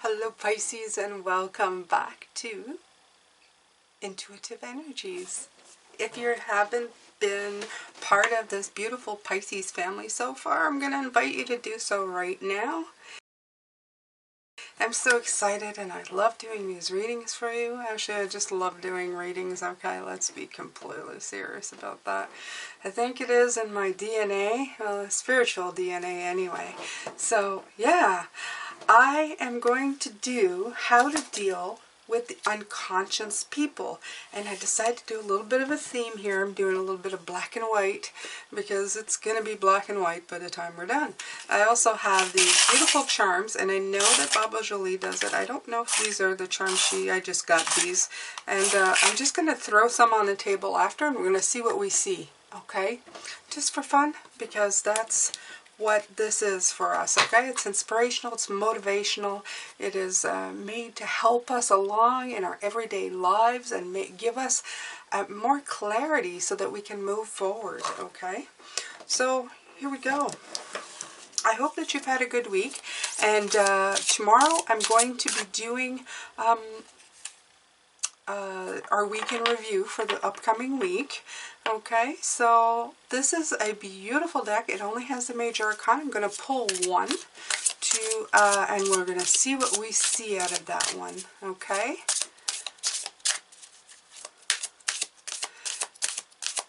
Hello Pisces, and welcome back to Intuitive Energies. If you haven't been part of this beautiful Pisces family so far, I'm going to invite you to do so right now. I'm so excited and I love doing these readings for you. Actually, I just love doing readings. Okay, let's be completely serious about that. I think it is in my DNA, well, spiritual DNA anyway. So, yeah, I am going to do how to deal with the unconscious people, and I decided to do a little bit of a theme here. I'm doing a little bit of black and white because it's going to be black and white by the time we're done. I also have these beautiful charms, and I know that Baba Jolie does it. I don't know if these are the charms I just got these, and I'm just going to throw some on the table after, and we're going to see what we see, okay? Just for fun, because that's what this is for us, okay? It's inspirational, it's motivational, it is made to help us along in our everyday lives and give us more clarity so that we can move forward, okay? So, here we go. I hope that you've had a good week, and tomorrow I'm going to be doing our week in review for the upcoming week. Okay, so this is a beautiful deck. It only has the major arcana. I'm going to pull one, and we're going to see what we see out of that one. Okay.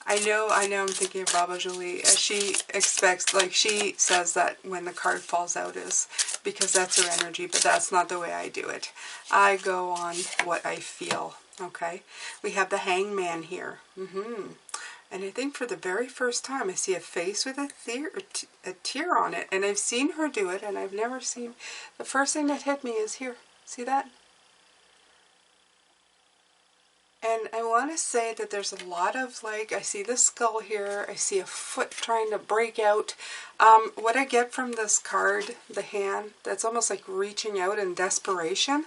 I know I'm thinking of Baba Jolie. She expects, like she says that when the card falls out is because that's her energy, but that's not the way I do it. I go on what I feel, okay? We have the Hangman here. And I think for the very first time I see a face with a tear on it. And I've seen her do it, and I've never seen... The first thing that hit me is here. See that? And I want to say that there's a lot of, like, I see the skull here, I see a foot trying to break out. What I get from this card, the hand, that's almost like reaching out in desperation.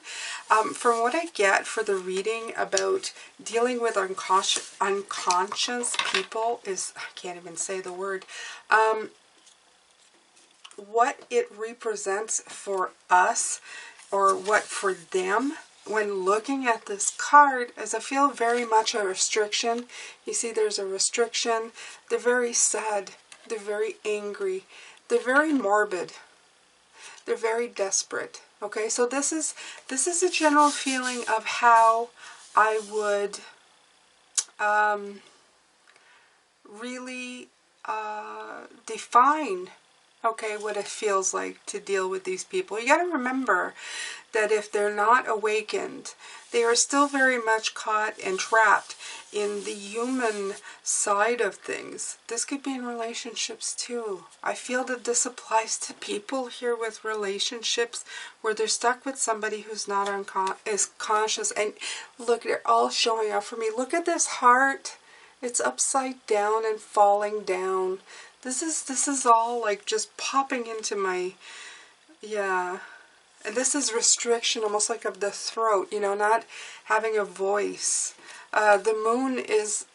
From what I get for the reading about dealing with unconscious people is, I can't even say the word, what it represents for us, or what for them, when looking at this card, as I feel very much a restriction. You see there's a restriction. They're very sad. They're very angry. They're very morbid. They're very desperate. Okay, so this is a general feeling of how I would really define, okay, what it feels like to deal with these people. You got to remember that if they're not awakened, they are still very much caught and trapped in the human side of things. This could be in relationships too. I feel that this applies to people here with relationships where they're stuck with somebody who's not conscious. And look, they're all showing up for me. Look at this heart. It's upside down and falling down. This is all like just popping into my, yeah. And this is restriction, almost like of the throat, you know, not having a voice. The moon is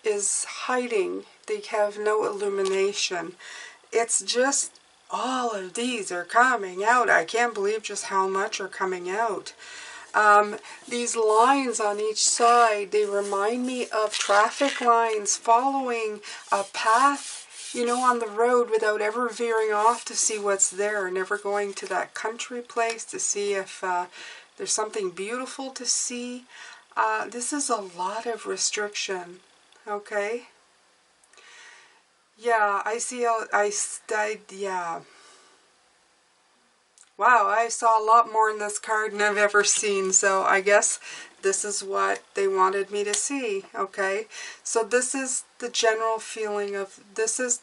hiding. They have no illumination. It's just all of these are coming out. I can't believe just how much are coming out. These lines on each side, they remind me of traffic lines following a path, you know, on the road without ever veering off to see what's there, never going to that country place to see if there's something beautiful to see. This is a lot of restriction, okay? Yeah, I see, yeah. Wow, I saw a lot more in this card than I've ever seen, so I guess this is what they wanted me to see, okay? So this is the general feeling of,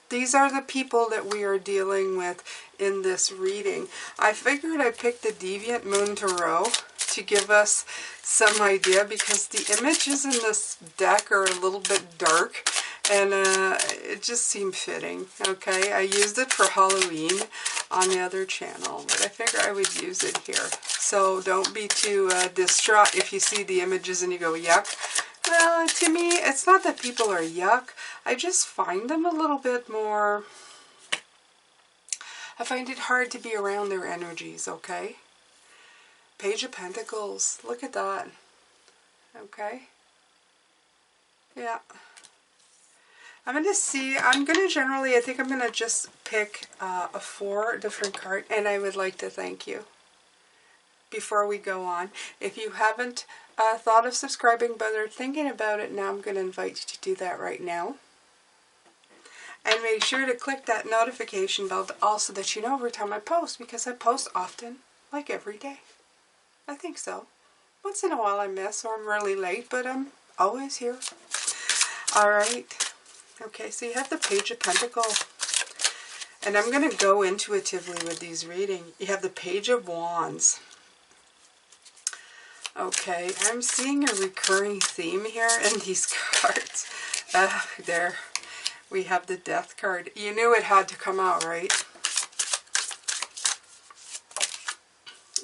these are the people that we are dealing with in this reading. I figured I picked the Deviant Moon Tarot to give us some idea, because the images in this deck are a little bit dark, and it just seemed fitting, okay? I used it for Halloween on the other channel, but I figure I would use it here. So don't be too distraught if you see the images and you go, yuck. Well, to me, it's not that people are yuck. I just find them a little bit more... I find it hard to be around their energies, okay? Page of Pentacles. Look at that. Okay. Yeah. I'm going to generally, I think I'm going to just pick 4 different cards, and I would like to thank you before we go on. If you haven't thought of subscribing but are thinking about it now, I'm going to invite you to do that right now. And make sure to click that notification bell also that you know every time I post, because I post often, like every day. I think so. Once in a while I miss or I'm really late, but I'm always here. Alright. Okay, so you have the Page of Pentacles. And I'm going to go intuitively with these readings. You have the Page of Wands. Okay, I'm seeing a recurring theme here in these cards. There. We have the Death card. You knew it had to come out, right?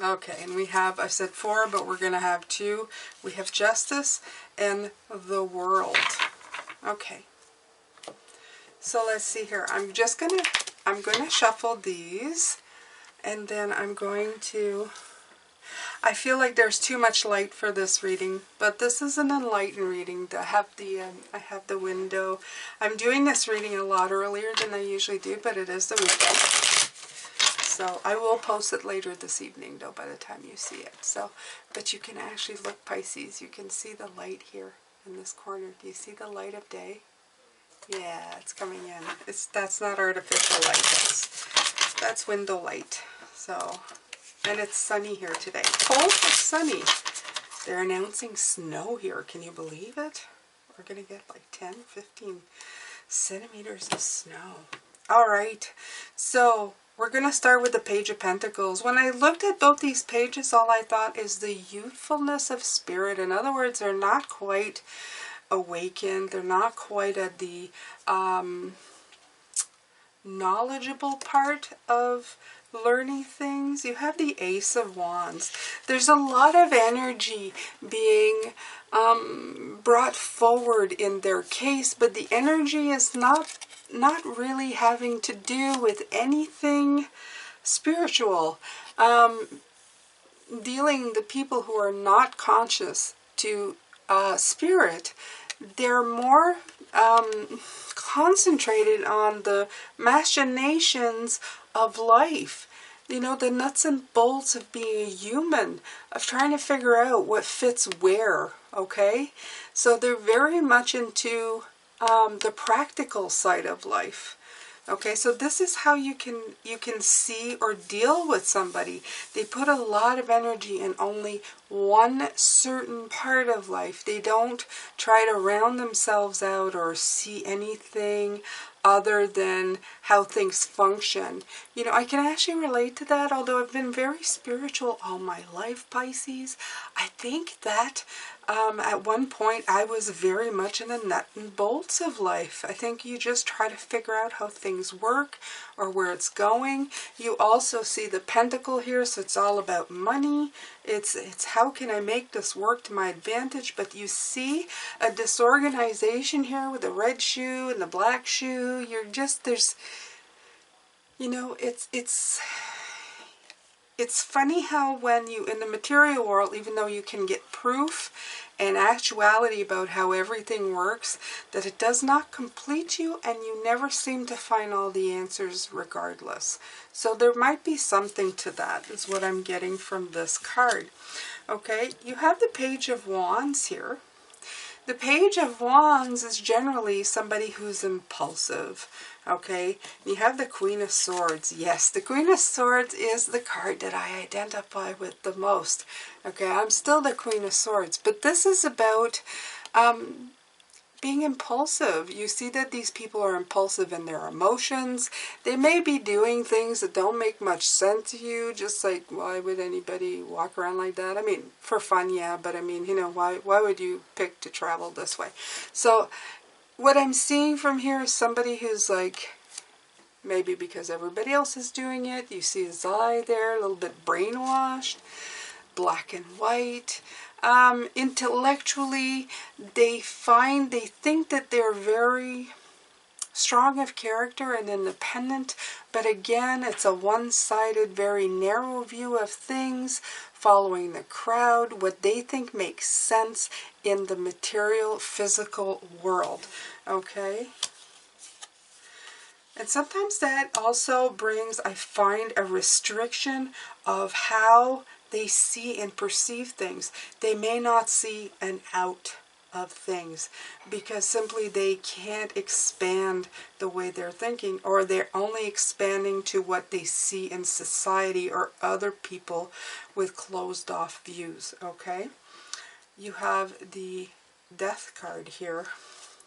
Okay, and we have, I said 4, but we're going to have 2. We have Justice and the World. Okay. So let's see here. I'm going to shuffle these, and then I'm going to, I feel like there's too much light for this reading, but this is an enlightened reading. I have the window. I'm doing this reading a lot earlier than I usually do, but it is the weekend. So I will post it later this evening, though, by the time you see it. So, but you can actually look, Pisces. You can see the light here in this corner. Do you see the light of day? Yeah, it's coming in. That's not artificial light. That's window light. So, and it's sunny here today. Cold but sunny. They're announcing snow here. Can you believe it? We're going to get like 10, 15 centimeters of snow. All right. So, we're going to start with the Page of Pentacles. When I looked at both these pages, all I thought is the youthfulness of spirit. In other words, they're not quite awakened. They're not quite at the knowledgeable part of learning things. You have the Ace of Wands. There's a lot of energy being brought forward in their case, but the energy is not really having to do with anything spiritual. Dealing the people who are not conscious to spirit, they're more concentrated on the machinations of life. You know, the nuts and bolts of being a human, of trying to figure out what fits where, okay? So they're very much into the practical side of life. Okay, so this is how you can see or deal with somebody. They put a lot of energy in only one certain part of life. They don't try to round themselves out or see anything other than how things function. You know, I can actually relate to that, although I've been very spiritual all my life, Pisces. I think that at one point I was very much in the nut and bolts of life. I think you just try to figure out how things work or where it's going. You also see the pentacle here, so it's all about money. It's how can I make this work to my advantage? But you see a disorganization here with the red shoe and the black shoe. You're just, there's, you know, it's funny how when you, in the material world, even though you can get proof and actuality about how everything works, that it does not complete you, and you never seem to find all the answers regardless. So there might be something to that, is what I'm getting from this card. Okay, you have the Page of Wands here. The Page of Wands is generally somebody who's impulsive, okay? You have the Queen of Swords. Yes, the Queen of Swords is the card that I identify with the most. Okay, I'm still the Queen of Swords, but this is about being impulsive. You see that these people are impulsive in their emotions. They may be doing things that don't make much sense to you, just like, why would anybody walk around like that? I mean, for fun, yeah, but I mean, you know, why would you pick to travel this way? So what I'm seeing from here is somebody who's like, maybe because everybody else is doing it, you see his eye there, a little bit brainwashed, black and white. Intellectually, they think that they're very strong of character and independent, but again, it's a one-sided, very narrow view of things, following the crowd, what they think makes sense in the material, physical world, okay? And sometimes that also brings, I find, a restriction of how they see and perceive things. They may not see an out of things because simply they can't expand the way they're thinking, or they're only expanding to what they see in society or other people with closed off views, okay? You have the Death card here,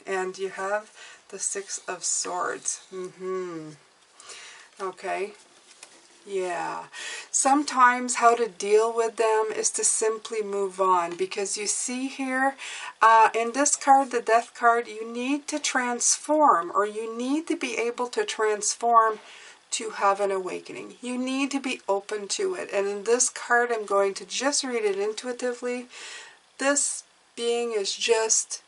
and you have the Six of Swords. Okay. Yeah. Sometimes how to deal with them is to simply move on, because you see here, in this card, the Death card, you need to transform, or you need to be able to transform to have an awakening. You need to be open to it. And in this card, I'm going to just read it intuitively. This being is just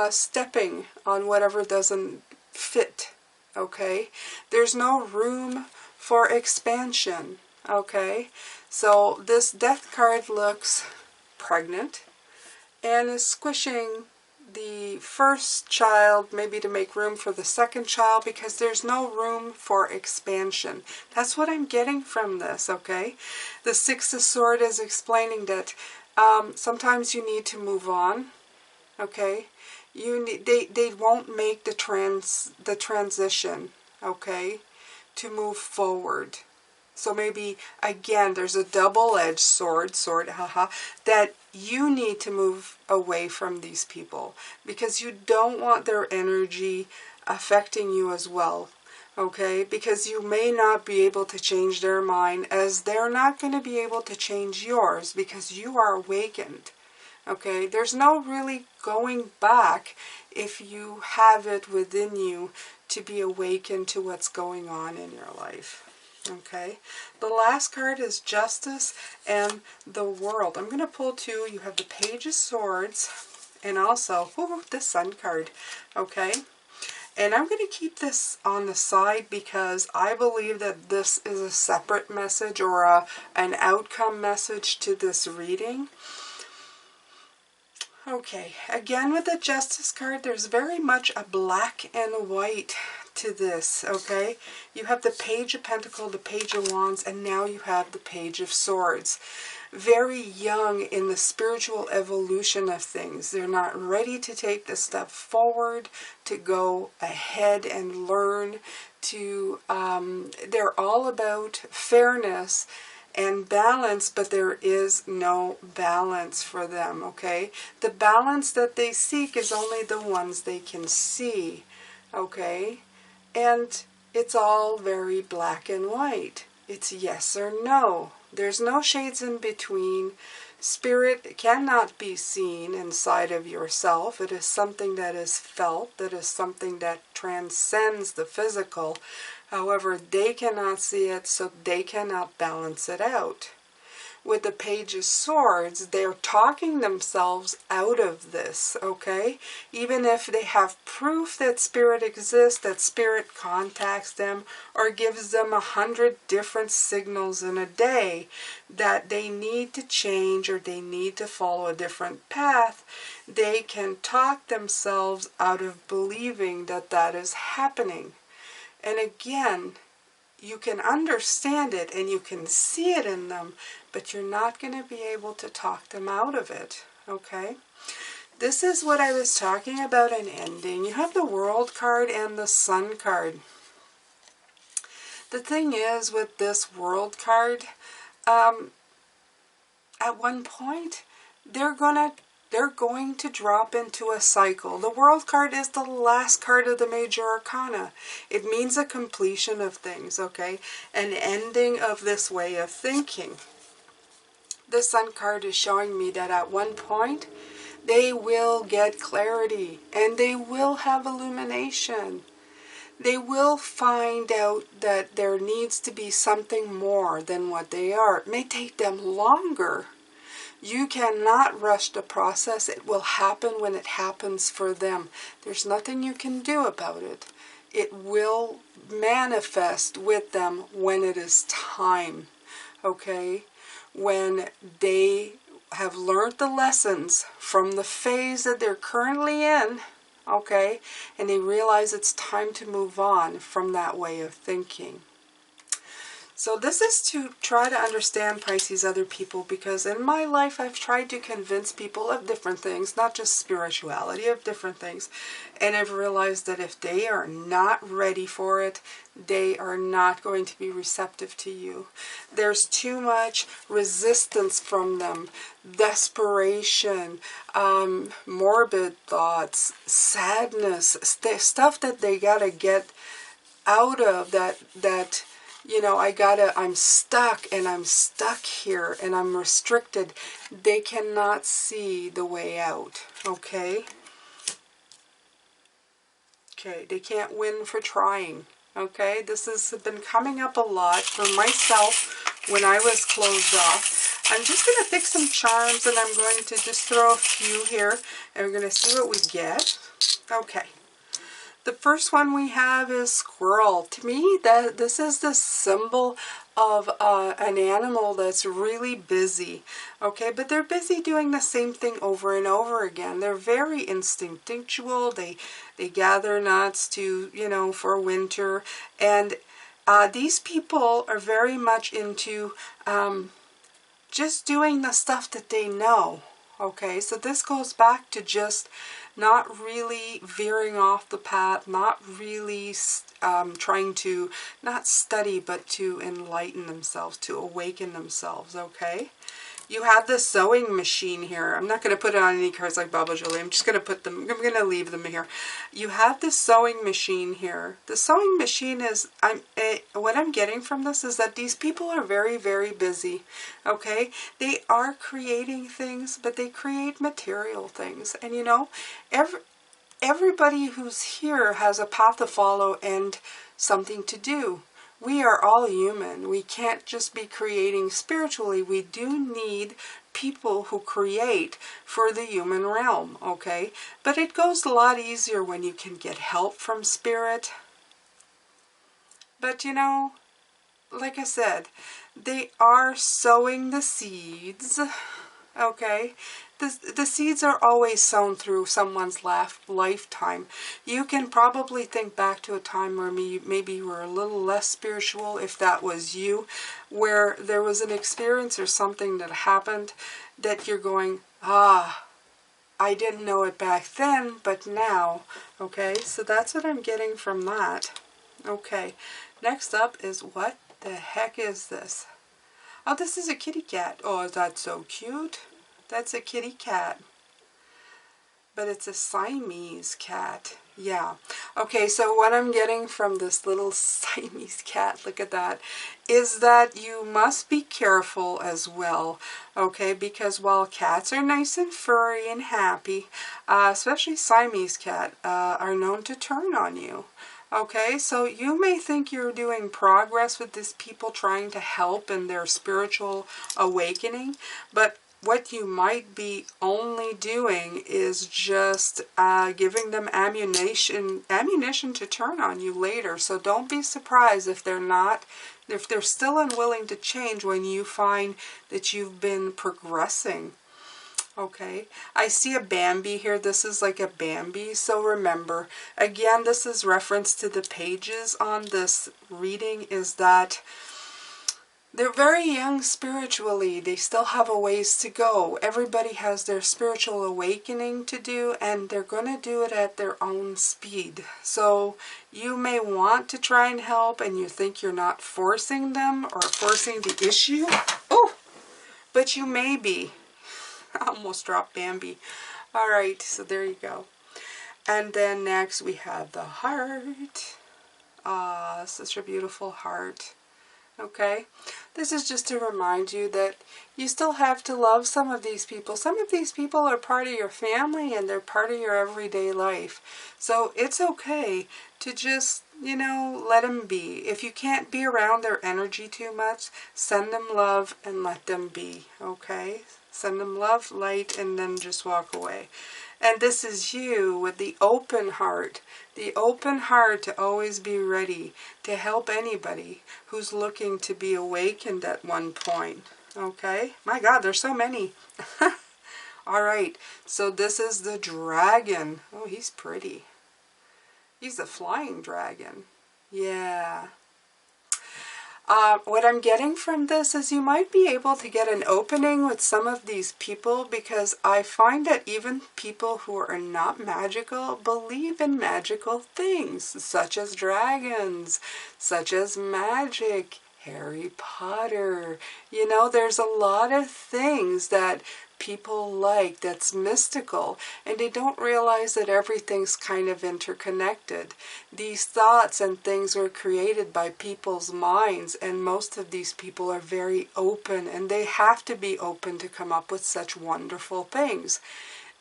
stepping on whatever doesn't fit, okay? There's no room for expansion, okay? So this Death card looks pregnant and is squishing the first child, maybe to make room for the second child, because there's no room for expansion. That's what I'm getting from this, okay? The Six of Swords is explaining that sometimes you need to move on, okay? You need, they won't make the transition, okay, to move forward. So maybe, again, there's a double-edged sword, that you need to move away from these people, because you don't want their energy affecting you as well, okay? Because you may not be able to change their mind, as they're not going to be able to change yours, because you are awakened, okay? There's no really going back if you have it within you to be awakened to what's going on in your life. Okay, the last card is Justice and the World. I'm going to pull two. You have the Page of Swords and also the Sun card. Okay, and I'm going to keep this on the side because I believe that this is a separate message, or an outcome message to this reading. Okay, again with the Justice card, there's very much a black and white to this, okay? You have the Page of Pentacles, the Page of Wands, and now you have the Page of Swords. Very young in the spiritual evolution of things. They're not ready to take the step forward, to go ahead and learn, to, they're all about fairness and balance, but there is no balance for them, okay? The balance that they seek is only the ones they can see, okay? And it's all very black and white. It's yes or no. There's no shades in between. Spirit cannot be seen inside of yourself. It is something that is felt. That is something that transcends the physical. However, they cannot see it, so they cannot balance it out. With the Page of Swords, they're talking themselves out of this, okay? Even if they have proof that Spirit exists, that Spirit contacts them, or gives them 100 different signals in a day that they need to change or they need to follow a different path, they can talk themselves out of believing that that is happening. And again, you can understand it and you can see it in them, but you're not going to be able to talk them out of it, okay? This is what I was talking about in ending. You have the World card and the Sun card. The thing is with this World card, at one point, they're going to drop into a cycle. The World card is the last card of the major arcana. It means a completion of things, okay? An ending of this way of thinking. The Sun card is showing me that at one point, they will get clarity and they will have illumination. They will find out that there needs to be something more than what they are. It may take them longer. You cannot rush the process. It will happen when it happens for them. There's nothing you can do about it. it will manifest with them when it is time, okay? When they have learned the lessons from the phase that they're currently in, okay? And they realize it's time to move on from that way of thinking. So this is to try to understand, Pisces, other people, because in my life I've tried to convince people of different things, not just spirituality, of different things. And I've realized that if they are not ready for it, they are not going to be receptive to you. There's too much resistance from them, desperation, morbid thoughts, sadness, stuff that they gotta get out of, that you know, I'm stuck here and I'm restricted. They cannot see the way out, okay? Okay, they can't win for trying, okay? This has been coming up a lot for myself when I was closed off. I'm just going to pick some charms and I'm going to just throw a few here and we're going to see what we get. Okay. The first one we have is squirrel. To me, this is the symbol of an animal that's really busy, okay? But they're busy doing the same thing over and over again. They're very instinctual. They gather nuts to, you know, for winter. And these people are very much into just doing the stuff that they know, okay? So this goes back to just not really veering off the path, not really trying to, not study, but to enlighten themselves, to awaken themselves, okay? You have the sewing machine here. I'm not going to put it on any cards like Baba Jolie. I'm just going to put them, I'm going to leave them here. You have the sewing machine here. The sewing machine is, what I'm getting from this is that these people are very, very busy, okay? They are creating things, but they create material things. And you know, everybody who's here has a path to follow and something to do. We are all human. We can't just be creating spiritually. We do need people who create for the human realm, okay? But it goes a lot easier when you can get help from spirit. But you know, like I said, they are sowing the seeds, okay? The seeds are always sown through someone's lifetime. You can probably think back to a time where maybe you were a little less spiritual, if that was you, where there was an experience or something that happened that you're going, ah, I didn't know it back then, but now, okay? So that's what I'm getting from that. Okay, next up is, what the heck is this? Oh, this is a kitty cat. Oh, that's so cute. That's a kitty cat. But it's a Siamese cat. Yeah. Okay, so what I'm getting from this little Siamese cat, look at that, is that you must be careful as well, okay? Because while cats are nice and furry and happy, especially Siamese cat, are known to turn on you. Okay, so you may think you're doing progress with these people trying to help in their spiritual awakening, but what you might be only doing is just giving them ammunition to turn on you later. So don't be surprised if they're still unwilling to change when you find that you've been progressing. Okay, I see a Bambi here. This is like a Bambi. So remember, again, this is reference to the pages on this reading, is that they're very young spiritually. They still have a ways to go. Everybody has their spiritual awakening to do, and they're going to do it at their own speed. So you may want to try and help, and you think you're not forcing them or forcing the issue. Oh, but you may be. I almost dropped Bambi. All right, so there you go. And then next we have the heart. Ah, such a beautiful heart. Okay, this is just to remind you that you still have to love some of these people. Some of these people are part of your family and they're part of your everyday life. So it's okay to just, you know, let them be. If you can't be around their energy too much, send them love and let them be, okay? Send them love, light, and then just walk away. And this is you with the open heart. The open heart to always be ready to help anybody who's looking to be awakened at one point. Okay? My God, there's so many. All right. So this is the dragon. Oh, he's pretty. He's a flying dragon. Yeah. What I'm getting from this is you might be able to get an opening with some of these people, because I find that even people who are not magical believe in magical things, such as dragons, such as magic, Harry Potter. You know, there's a lot of things that people like that's mystical, and they don't realize that everything's kind of interconnected. These thoughts and things were created by people's minds, and most of these people are very open, and they have to be open to come up with such wonderful things.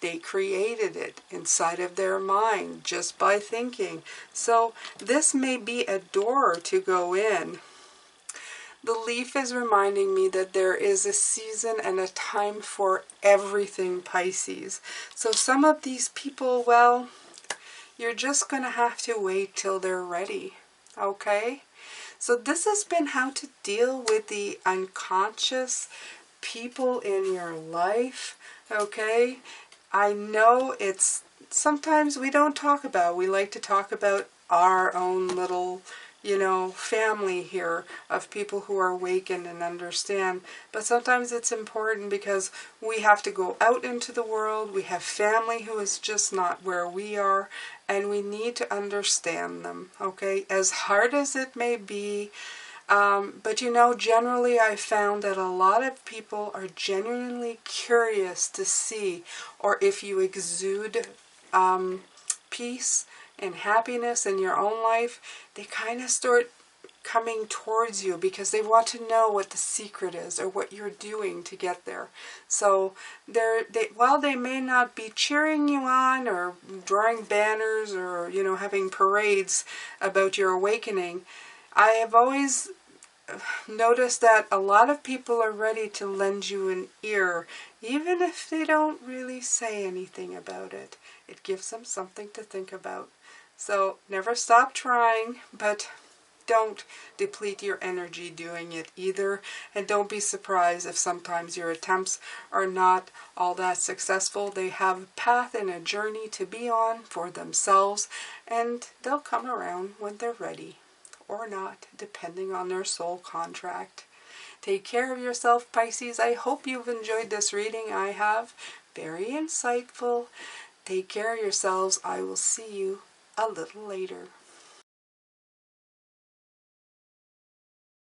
They created it inside of their mind just by thinking. So this may be a door to go in. The leaf is reminding me that there is a season and a time for everything, Pisces. So some of these people, well, you're just going to have to wait till they're ready, okay? So this has been how to deal with the unconscious people in your life, okay? I know it's sometimes we don't talk about, we like to talk about our own little, you know, family here of people who are awakened and understand. But sometimes it's important because we have to go out into the world. We have family who is just not where we are, and we need to understand them, okay? As hard as it may be. But you know, generally I found that a lot of people are genuinely curious to see, or if you exude peace and happiness in your own life, they kind of start coming towards you because they want to know what the secret is or what you're doing to get there. So while they may not be cheering you on or drawing banners or, you know, having parades about your awakening, I have always noticed that a lot of people are ready to lend you an ear, even if they don't really say anything about it. It gives them something to think about. So never stop trying, but don't deplete your energy doing it either. And don't be surprised if sometimes your attempts are not all that successful. They have a path and a journey to be on for themselves, and they'll come around when they're ready, or not, depending on their soul contract. Take care of yourself, Pisces. I hope you've enjoyed this reading. I have. Very insightful. Take care of yourselves. I will see you a little later.